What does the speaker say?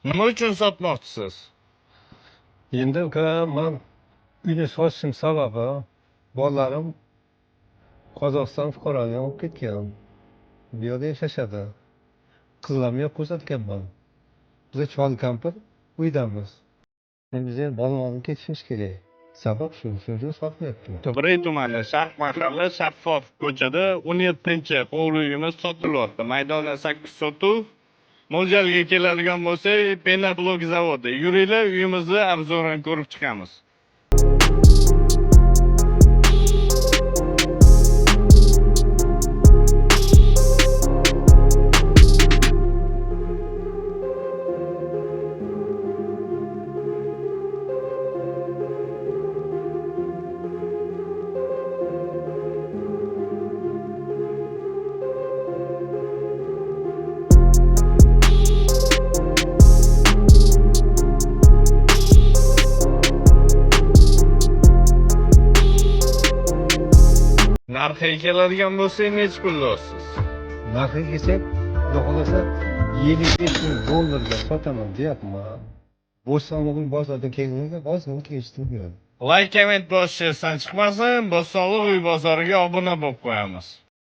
Nima uchun sotmoqchisiz? Endi uka men uyni sotishim sababi bolalarim Qozog'iston fuqaroligi olib ketgan. Bu yerda yashashadi. Qizlarni yo'q ko'rsatganman. Biz chol kampir uydamiz. Endi biz bolalarni ketishimiz kerak. Sabab shu, shuning uchun sotmayapti. Qibriy tumani Sharq mahalla Shaffof ko'chada 17-chi uyimiz sotilyapti. Maydoni 8 sotuv. Mo'ljalga keladigan bo'lsa, Penablok zavodi. Yuringlar, uyimizni obzorini ko'rib chiqamiz. Narxiga keladigan bo'lsa, necha pulga olasiz? Narxiga kelsak, xudo xohlasa $75,000 sotaman deyapman. Bo'stonliq bozordan kelganga ozgina kelishtirgan. Like, comment bosishdan chiqmasin, Bo'stonliq uy bozoriga obuna bo'lib qo'yamiz.